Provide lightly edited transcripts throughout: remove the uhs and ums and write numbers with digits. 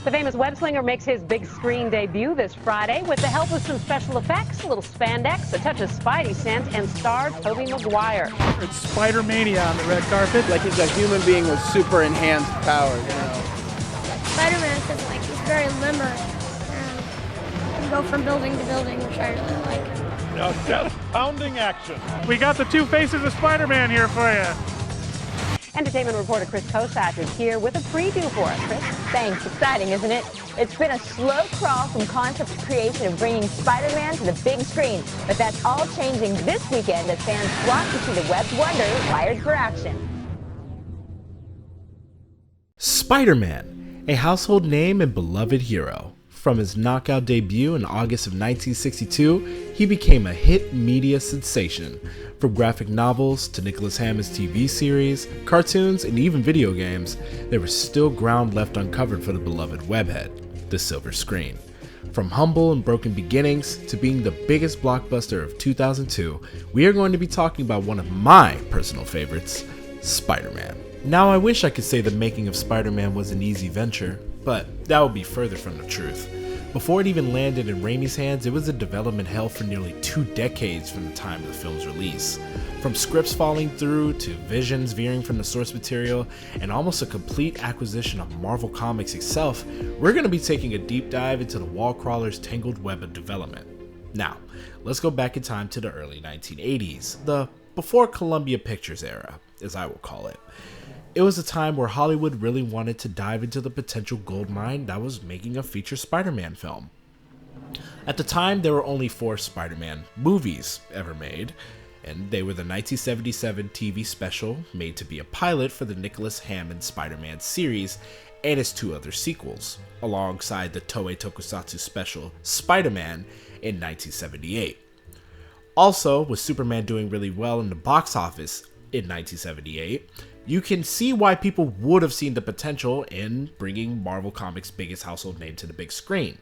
The famous web slinger makes his big screen debut this Friday with the help of some special effects, a little spandex, a touch of Spidey scent, and star Tobey Maguire. It's Spider-Mania on the red carpet. Like he's a human being with super enhanced powers, you know. Spider-Man, because like he's very limber and can go from building to building, which I really like. Now chest-pounding action. We got the two faces of Spider-Man here for you. Entertainment reporter Chris Kosach is here with a preview for us. Chris? Thanks. Exciting, isn't it? It's been a slow crawl from concept to creation of bringing Spider-Man to the big screen. But that's all changing this weekend as fans flock to see the web's wonder wired for action. Spider-Man, a household name and beloved hero. From his knockout debut in August of 1962, he became a hit media sensation. From graphic novels to Nicholas Hammond's TV series, cartoons, and even video games, there was still ground left uncovered for the beloved webhead, the silver screen. From humble and broken beginnings to being the biggest blockbuster of 2002, we are going to be talking about one of my personal favorites, Spider-Man. Now, I wish I could say the making of Spider-Man was an easy venture, but that would be further from the truth. Before it even landed in Raimi's hands, it was a development hell for nearly 2 decades from the time of the film's release. From scripts falling through to visions veering from the source material and almost a complete acquisition of Marvel Comics itself, we're going to be taking a deep dive into the wall crawler's tangled web of development. Now, let's go back in time to the early 1980s, the before Columbia Pictures era, as I will call it. It was a time where Hollywood really wanted to dive into the potential goldmine that was making a feature Spider-Man film. At the time, there were only 4 Spider-Man movies ever made, and they were the 1977 TV special made to be a pilot for the Nicholas Hammond Spider-Man series and its 2 other sequels, alongside the Toei Tokusatsu special Spider-Man in 1978. Also, with Superman doing really well in the box office in 1978, you can see why people would have seen the potential in bringing Marvel Comics' biggest household name to the big screen.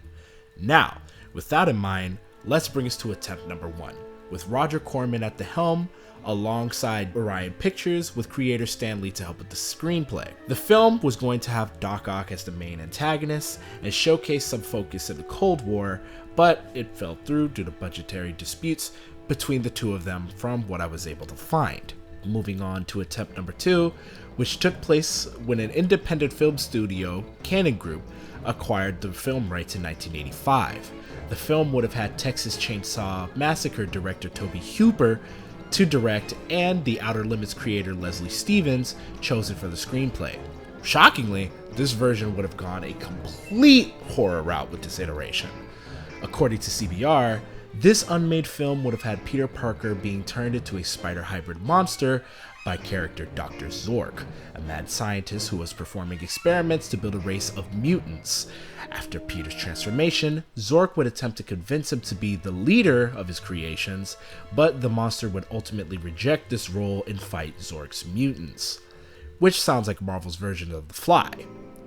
Now, with that in mind, let's bring us to attempt number 1, with Roger Corman at the helm, alongside Orion Pictures with creator Stan Lee to help with the screenplay. The film was going to have Doc Ock as the main antagonist and showcase some focus in the Cold War, but it fell through due to budgetary disputes between the two of them from what I was able to find. Moving on to attempt number 2, which took place when an independent film studio, Cannon Group, acquired the film rights in 1985. The film would have had Texas Chainsaw Massacre director Tobe Hooper to direct and the Outer Limits creator Leslie Stevens chosen for the screenplay. Shockingly, this version would have gone a complete horror route with this iteration. According to CBR, this unmade film would have had Peter Parker being turned into a spider hybrid monster by character Dr. Zork, a mad scientist who was performing experiments to build a race of mutants. After Peter's transformation, Zork would attempt to convince him to be the leader of his creations, but the monster would ultimately reject this role and fight Zork's mutants, which sounds like Marvel's version of The Fly.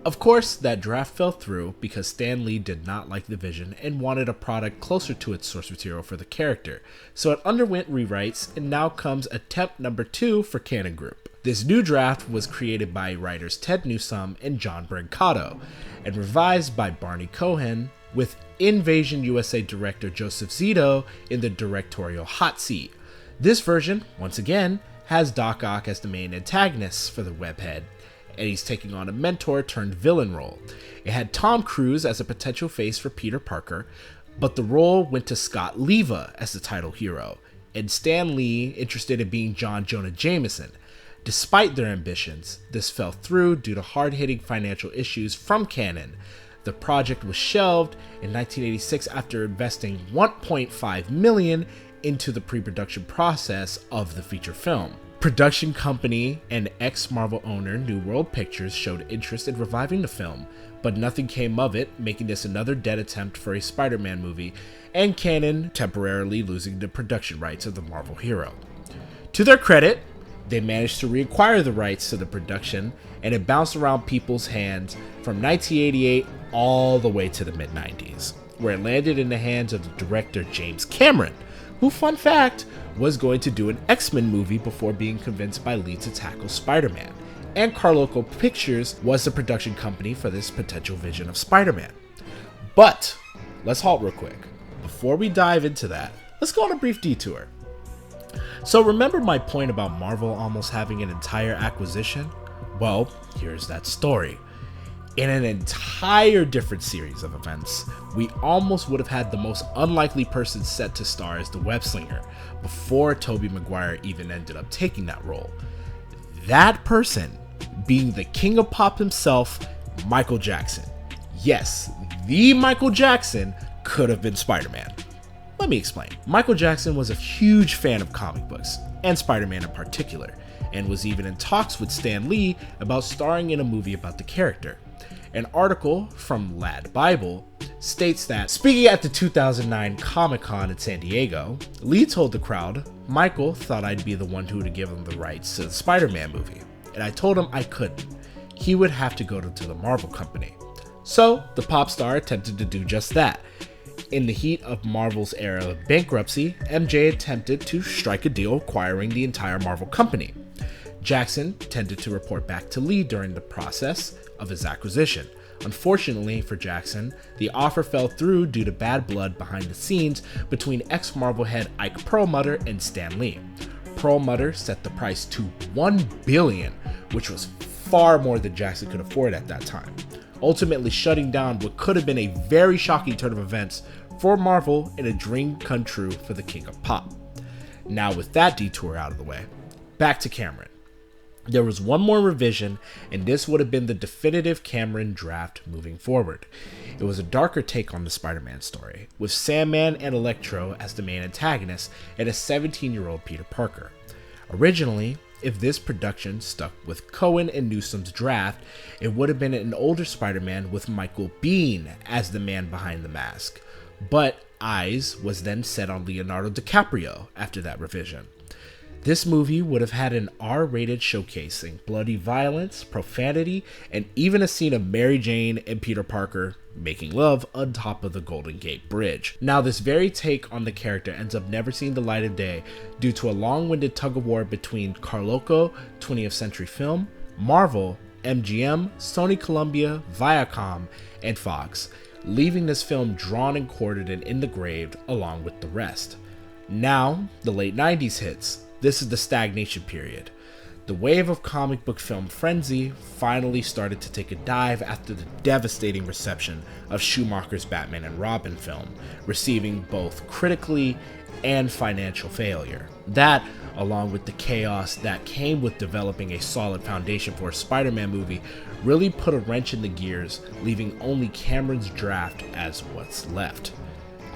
Of course, that draft fell through because Stan Lee did not like the vision and wanted a product closer to its source material for the character, so it underwent rewrites and now comes attempt number 2 for Cannon Group. This new draft was created by writers Ted Newsome and John Brancato, and revised by Barney Cohen, with Invasion USA director Joseph Zito in the directorial hot seat. This version, once again, has Doc Ock as the main antagonist for the webhead, and he's taking on a mentor turned villain role. It had Tom Cruise as a potential face for Peter Parker, but the role went to Scott Leva as the title hero, and Stan Lee interested in being John Jonah Jameson. Despite their ambitions, this fell through due to hard-hitting financial issues from Cannon. The project was shelved in 1986 after investing $1.5 million into the pre-production process of the feature film. Production company and ex-Marvel owner New World Pictures showed interest in reviving the film, but nothing came of it, making this another dead attempt for a Spider-Man movie, and Cannon temporarily losing the production rights of the Marvel hero. To their credit, they managed to reacquire the rights to the production, and it bounced around people's hands from 1988 all the way to the mid-90s, where it landed in the hands of the director James Cameron, who, fun fact, was going to do an X-Men movie before being convinced by Lee to tackle Spider-Man. and Carloco Pictures was the production company for this potential vision of Spider-Man. But let's halt real quick. Before we dive into that, let's go on a brief detour. So remember my point about Marvel almost having an entire acquisition? Well, here's that story. In an entire different series of events, we almost would have had the most unlikely person set to star as the web slinger before Tobey Maguire even ended up taking that role. That person being the king of pop himself, Michael Jackson. Yes, the Michael Jackson could have been Spider-Man. Let me explain. Michael Jackson was a huge fan of comic books, and Spider-Man in particular, and was even in talks with Stan Lee about starring in a movie about the character. An article from Lad Bible states that, speaking at the 2009 Comic-Con in San Diego, Lee told the crowd, "Michael thought I'd be the one who would give him the rights to the Spider-Man movie, and I told him I couldn't. He would have to go to the Marvel company." So, the pop star attempted to do just that. In the heat of Marvel's era of bankruptcy, MJ attempted to strike a deal acquiring the entire Marvel company. Jackson tended to report back to Lee during the process of his acquisition. Unfortunately for Jackson, the offer fell through due to bad blood behind the scenes between ex-Marvel head Ike Perlmutter and Stan Lee. Perlmutter set the price to $1 billion, which was far more than Jackson could afford at that time, ultimately shutting down what could have been a very shocking turn of events for Marvel and a dream come true for the king of pop. Now with that detour out of the way, back to Cameron. There was one more revision, and this would have been the definitive Cameron draft moving forward. It was a darker take on the Spider-Man story, with Sandman and Electro as the main antagonists and a 17-year-old Peter Parker. Originally, if this production stuck with Cohen and Newsom's draft, it would have been an older Spider-Man with Michael Biehn as the man behind the mask. But eyes was then set on Leonardo DiCaprio after that revision. This movie would have had an R-rated showcasing bloody violence, profanity, and even a scene of Mary Jane and Peter Parker making love on top of the Golden Gate Bridge. Now, this very take on the character ends up never seeing the light of day due to a long-winded tug-of-war between Carloco, 20th Century Film, Marvel, MGM, Sony Columbia, Viacom, and Fox, leaving this film drawn and quartered and in the grave along with the rest. Now, the late 90s hits. This is the stagnation period. The wave of comic book film frenzy finally started to take a dive after the devastating reception of Schumacher's Batman and Robin film, receiving both critically and financial failure. That, along with the chaos that came with developing a solid foundation for a Spider-Man movie, really put a wrench in the gears, leaving only Cameron's draft as what's left.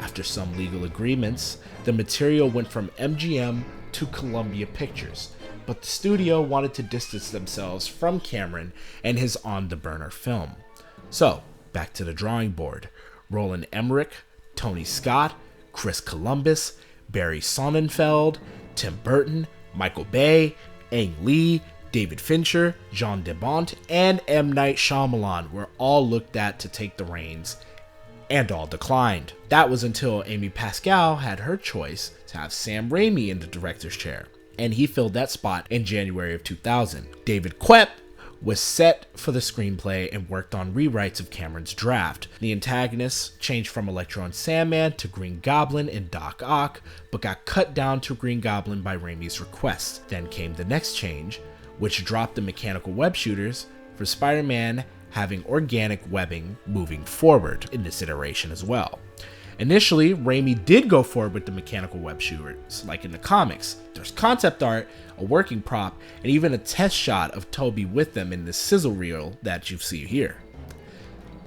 After some legal agreements, the material went from MGM to Columbia Pictures, but the studio wanted to distance themselves from Cameron and his on-the-burner film. So, back to the drawing board. Roland Emmerich, Tony Scott, Chris Columbus, Barry Sonnenfeld, Tim Burton, Michael Bay, Ang Lee, David Fincher, Jean DeBont, and M. Night Shyamalan were all looked at to take the reins, and all declined. That was until Amy Pascal had her choice to have Sam Raimi in the director's chair, and he filled that spot in January of 2000. David Koepp was set for the screenplay and worked on rewrites of Cameron's draft. The antagonists changed from Electro and Sandman to Green Goblin and Doc Ock, but got cut down to Green Goblin by Raimi's request. Then came the next change, which dropped the mechanical web shooters for Spider-Man having organic webbing moving forward in this iteration as well. Initially, Raimi did go forward with the mechanical web shooters, like in the comics. There's concept art, a working prop, and even a test shot of Tobey with them in this sizzle reel that you see here.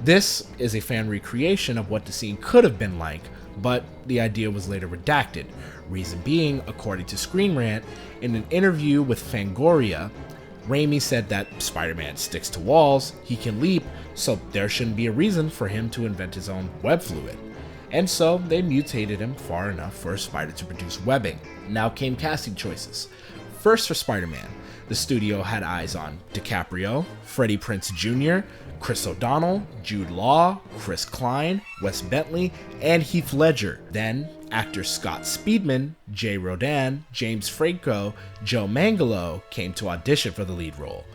This is a fan recreation of what the scene could have been like, but the idea was later redacted. Reason being, according to Screen Rant, in an interview with Fangoria, Raimi said that Spider-Man sticks to walls, he can leap, so there shouldn't be a reason for him to invent his own web fluid. And so they mutated him far enough for a spider to produce webbing. Now came casting choices. First for Spider-Man, the studio had eyes on DiCaprio, Freddie Prinze Jr., Chris O'Donnell, Jude Law, Chris Klein, Wes Bentley, and Heath Ledger. Then, Actors Scott Speedman, Jay Rodan, James Franco, Joe Mangalo came to audition for the lead role,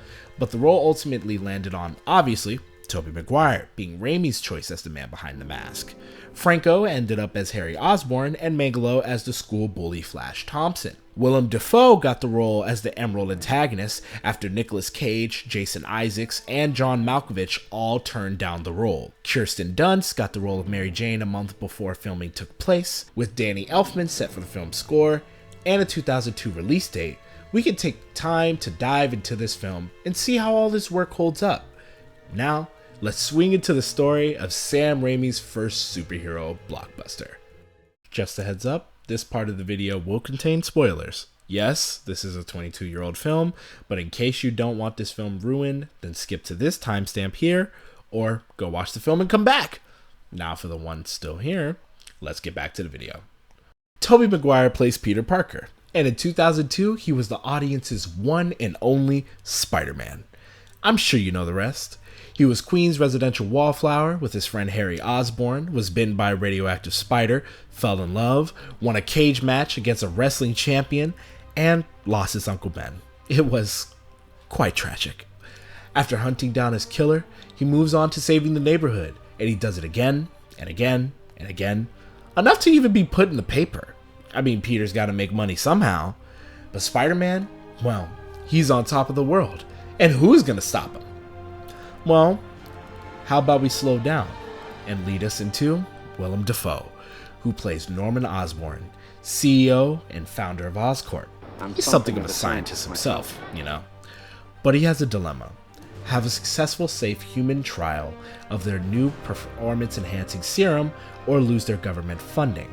but the role ultimately landed on, obviously, Tobey Maguire, being Raimi's choice as the man behind the mask. Franco ended up as Harry Osborn and Mangalo as the school bully Flash Thompson. Willem Dafoe got the role as the Emerald antagonist after Nicolas Cage, Jason Isaacs, and John Malkovich all turned down the role. Kirsten Dunst got the role of Mary Jane a month before filming took place. With Danny Elfman set for the film's score and a 2002 release date, we can take time to dive into this film and see how all this work holds up. Now, let's swing into the story of Sam Raimi's first superhero blockbuster. Just a heads up, this part of the video will contain spoilers. Yes, this is a 22-year-old film, but in case you don't want this film ruined, then skip to this timestamp here, or go watch the film and come back. Now for the ones still here, let's get back to the video. Tobey Maguire plays Peter Parker, and in 2002, he was the audience's one and only Spider-Man. I'm sure you know the rest. He was Queens' residential wallflower with his friend Harry Osborn, was bitten by a radioactive spider, fell in love, won a cage match against a wrestling champion, and lost his Uncle Ben. It was quite tragic. After hunting down his killer, he moves on to saving the neighborhood, and he does it again, and again, and again, enough to even be put in the paper. I mean, Peter's gotta make money somehow, but Spider-Man, well, he's on top of the world, and who's gonna stop him? Well, how about we slow down and lead us into Willem Dafoe, who plays Norman Osborn, CEO and founder of Oscorp. He's something of a scientist himself, you know. But he has a dilemma. Have a successful, safe human trial of their new performance-enhancing serum or lose their government funding.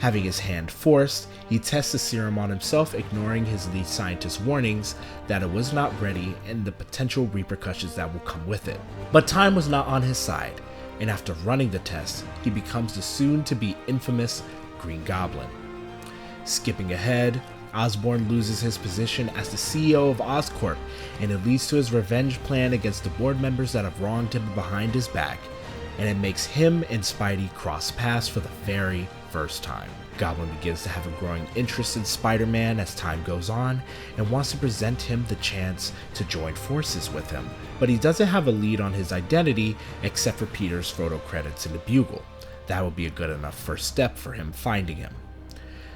Having his hand forced, he tests the serum on himself, ignoring his lead scientist's warnings that it was not ready and the potential repercussions that will come with it. But time was not on his side, and after running the test, he becomes the soon-to-be infamous Green Goblin. Skipping ahead, Osborn loses his position as the CEO of Oscorp, and it leads to his revenge plan against the board members that have wronged him behind his back, and it makes him and Spidey cross paths for the very first time. Goblin begins to have a growing interest in Spider-Man as time goes on and wants to present him the chance to join forces with him, but he doesn't have a lead on his identity except for Peter's photo credits in the Bugle. That would be a good enough first step for him finding him.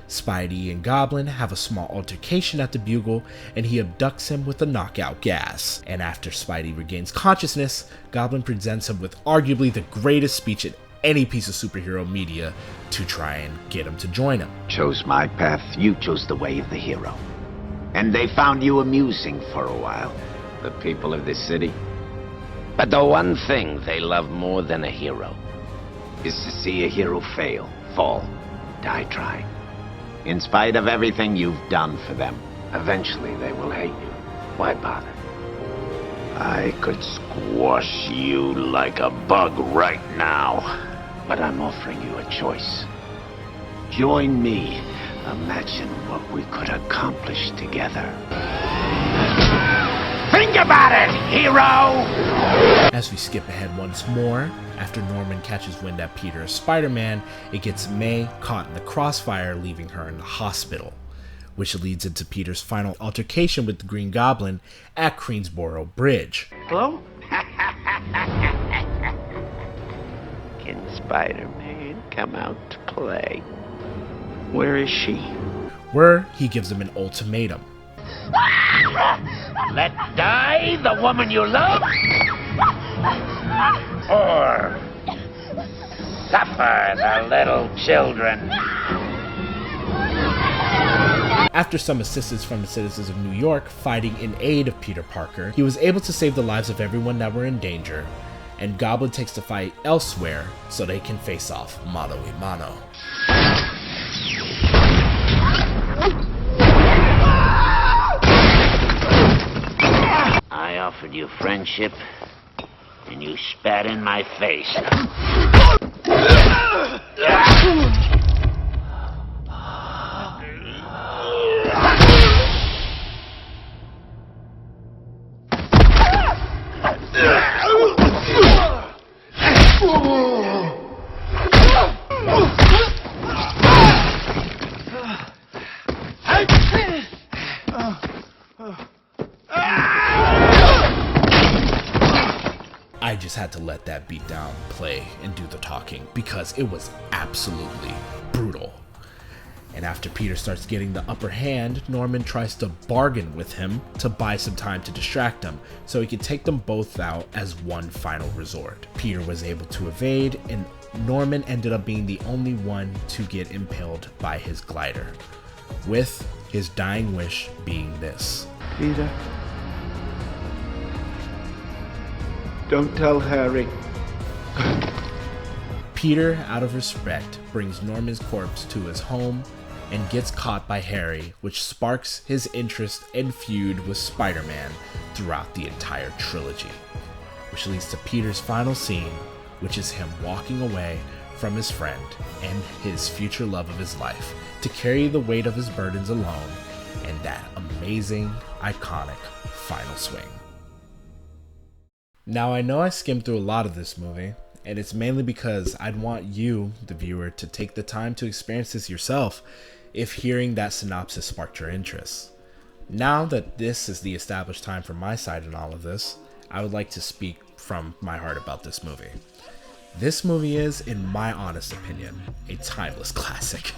Spidey and Goblin have a small altercation at the Bugle, and he abducts him with a knockout gas. And after Spidey regains consciousness, Goblin presents him with arguably the greatest speech in any piece of superhero media to try and get him to join him. Chose my path, you chose the way of the hero. And they found you amusing for a while, the people of this city. But the one thing they love more than a hero is to see a hero fail, fall, die trying. In spite of everything you've done for them, eventually they will hate you. Why bother? I could squash you like a bug right now, but I'm offering you a choice. Join me. Imagine what we could accomplish together. Think about it, hero! As we skip ahead once more, after Norman catches wind that Peter is Spider-Man, it gets May caught in the crossfire, leaving her in the hospital, which leads into Peter's final altercation with the Green Goblin at Queensboro Bridge. Hello? Can Spider-Man come out to play? Where is she? Where he gives him an ultimatum. Let die the woman you love? Or suffer the little children? After some assistance from the citizens of New York fighting in aid of Peter Parker, he was able to save the lives of everyone that were in danger, and Goblin takes the fight elsewhere so they can face off mano a mano. I offered you friendship, and you spat in my face. I just had to let that beatdown play and do the talking because it was absolutely brutal. And after Peter starts getting the upper hand, Norman tries to bargain with him to buy some time to distract him so he can take them both out as one final resort. Peter was able to evade, and Norman ended up being the only one to get impaled by his glider, with his dying wish being this. Peter, don't tell Harry. Peter, out of respect, brings Norman's corpse to his home and gets caught by Harry, which sparks his interest and feud with Spider-Man throughout the entire trilogy, which leads to Peter's final scene, which is him walking away from his friend and his future love of his life to carry the weight of his burdens alone, and that amazing, iconic final swing. Now, I know I skimmed through a lot of this movie, and it's mainly because I'd want you, the viewer, to take the time to experience this yourself if hearing that synopsis sparked your interest. Now that this is the established time for my side in all of this, I would like to speak from my heart about this movie. This movie is, in my honest opinion, a timeless classic.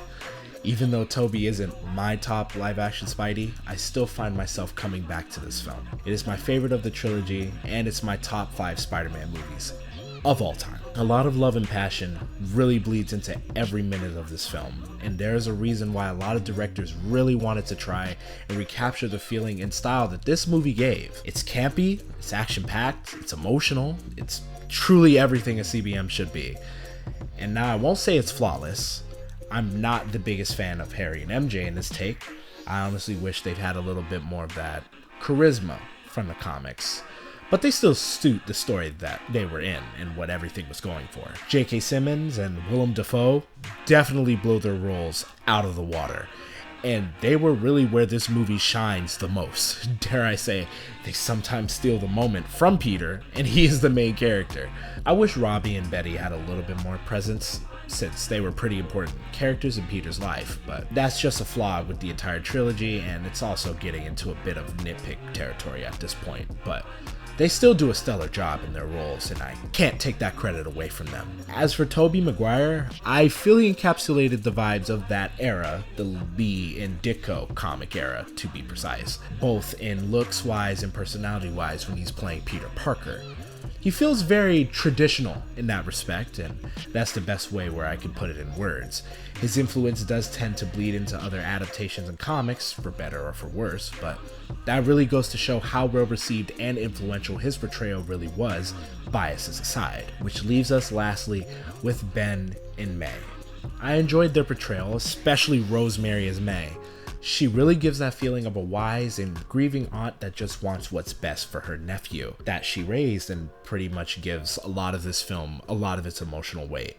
Even though Tobey isn't my top live-action Spidey, I still find myself coming back to this film. It is my favorite of the trilogy, and it's my top 5 Spider-Man movies of all time. A lot of love and passion really bleeds into every minute of this film, and there's a reason why a lot of directors really wanted to try and recapture the feeling and style that this movie gave. It's campy, it's action-packed, it's emotional, it's truly everything a CBM should be. And now I won't say it's flawless. I'm not the biggest fan of Harry and MJ in this take. I honestly wish they'd had a little bit more of that charisma from the comics, but they still suit the story that they were in and what everything was going for. J.K. Simmons and Willem Dafoe definitely blow their roles out of the water, and they were really where this movie shines the most. Dare I say, they sometimes steal the moment from Peter, and he is the main character. I wish Robbie and Betty had a little bit more presence, since they were pretty important characters in Peter's life, but that's just a flaw with the entire trilogy, and it's also getting into a bit of nitpick territory at this point, but they still do a stellar job in their roles, and I can't take that credit away from them. As for Tobey Maguire, I feel he encapsulated the vibes of that era, the Lee and Ditko comic era, to be precise, both in looks-wise and personality-wise when he's playing Peter Parker. He feels very traditional in that respect, and that's the best way where I can put it in words. His influence does tend to bleed into other adaptations and comics, for better or for worse, but that really goes to show how well received and influential his portrayal really was, biases aside. Which leaves us lastly with Ben and May. I enjoyed their portrayal, especially Rosemary as May. She really gives that feeling of a wise and grieving aunt that just wants what's best for her nephew that she raised, and pretty much gives a lot of this film a lot of its emotional weight.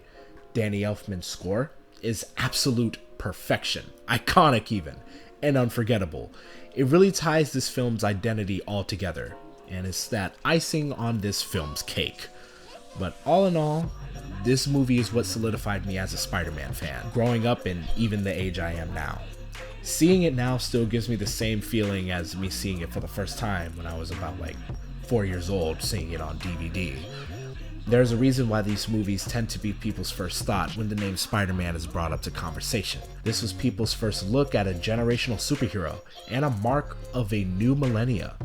Danny Elfman's score is absolute perfection, iconic even, and unforgettable. It really ties this film's identity all together, and it's that icing on this film's cake. But all in all, this movie is what solidified me as a Spider-Man fan, growing up in even the age I am now. Seeing it now still gives me the same feeling as me seeing it for the first time when I was about 4 years old, seeing it on DVD. There's a reason why these movies tend to be people's first thought when the name Spider-Man is brought up to conversation. This was people's first look at a generational superhero and a mark of a new millennia.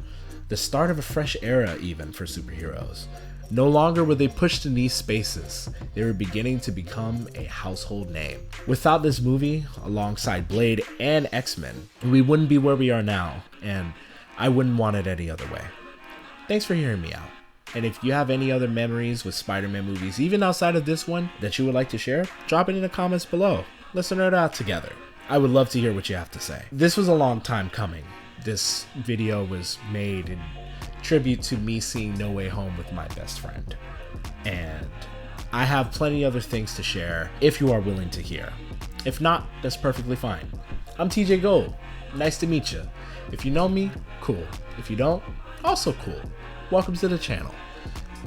The start of a fresh era even for superheroes. No longer were they pushed in these spaces, they were beginning to become a household name. Without this movie, alongside Blade and X-Men, we wouldn't be where we are now, and I wouldn't want it any other way. Thanks for hearing me out. And if you have any other memories with Spider-Man movies, even outside of this one, that you would like to share, drop it in the comments below. Let's nerd out together. I would love to hear what you have to say. This was a long time coming. This video was made in tribute to me seeing No Way Home with my best friend, and I have plenty other things to share if you are willing to hear. If not, that's perfectly fine. I'm TJ Gold. Nice to meet you. If you know me, cool. If you don't, also cool. Welcome to the channel,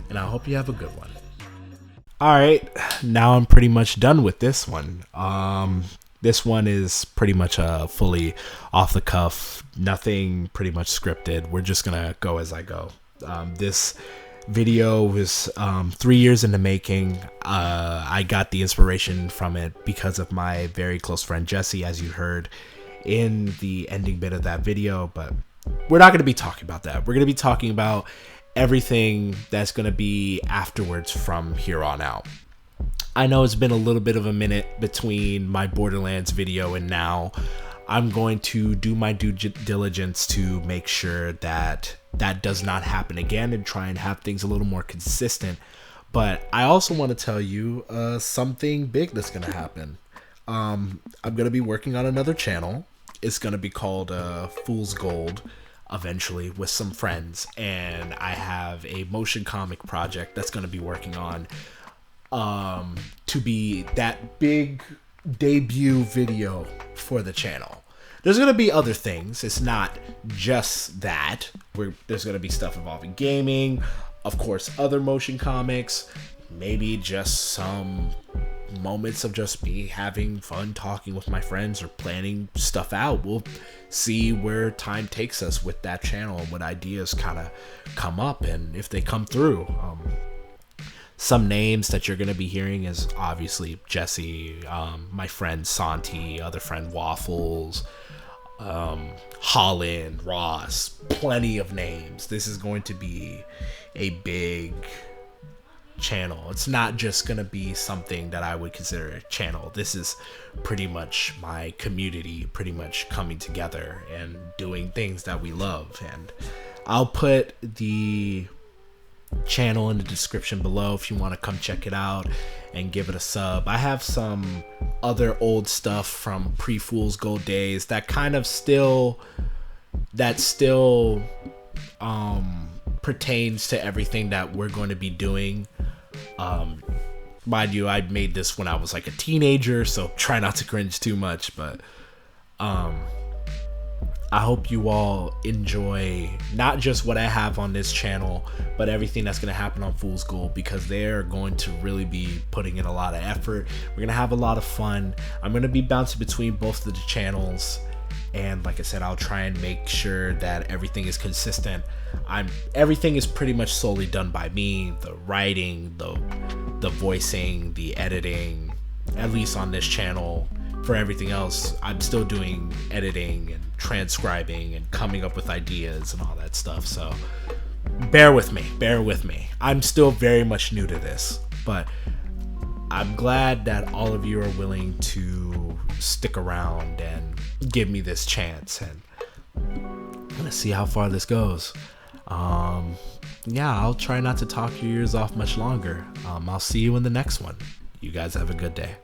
and I hope you have a good one. Alright, now I'm pretty much done with this one. This one is pretty much fully off the cuff, nothing pretty much scripted. We're just gonna go as I go. This video was 3 years in the making. I got the inspiration from it because of my very close friend Jesse, as you heard in the ending bit of that video. But we're not going to be talking about that. We're going to be talking about everything that's going to be afterwards from here on out. I know it's been a little bit of a minute between my Borderlands video and now. I'm going to do my due diligence to make sure that that does not happen again and try and have things a little more consistent. But I also want to tell you something big that's going to happen. I'm going to be working on another channel. It's going to be called Fool's Gold eventually with some friends. And I have a motion comic project that's going to be working on to be that big debut video for the channel. There's going to be other things. It's not just that. There's going to be stuff involving gaming, of course, other motion comics, maybe just some moments of just me having fun talking with my friends or planning stuff out. We'll see where time takes us with that channel and what ideas kind of come up and if they come through. Some names that you're going to be hearing is obviously Jesse, my friend Santi, other friend Waffles, Holland, Ross, plenty of names. This is going to be a big channel. It's not just going to be something that I would consider a channel. This is pretty much my community pretty much coming together and doing things that we love. And I'll put the channel in the description below if you want to come check it out and give it a sub. I have some other old stuff from pre-Fool's Gold days that kind of still pertains to everything that we're going to be doing. Mind you, I made this when I was like a teenager, so try not to cringe too much, but I hope you all enjoy not just what I have on this channel, but everything that's going to happen on Fool's Gold, because they're going to really be putting in a lot of effort. We're going to have a lot of fun. I'm going to be bouncing between both of the channels. And like I said, I'll try and make sure that everything is consistent. Everything is pretty much solely done by me. The writing, the voicing, the editing, at least on this channel. For everything else, I'm still doing editing and transcribing and coming up with ideas and all that stuff. So bear with me. I'm still very much new to this, but I'm glad that all of you are willing to stick around and give me this chance, and I'm gonna see how far this goes. Yeah, I'll try not to talk your ears off much longer. I'll see you in the next one. You guys have a good day.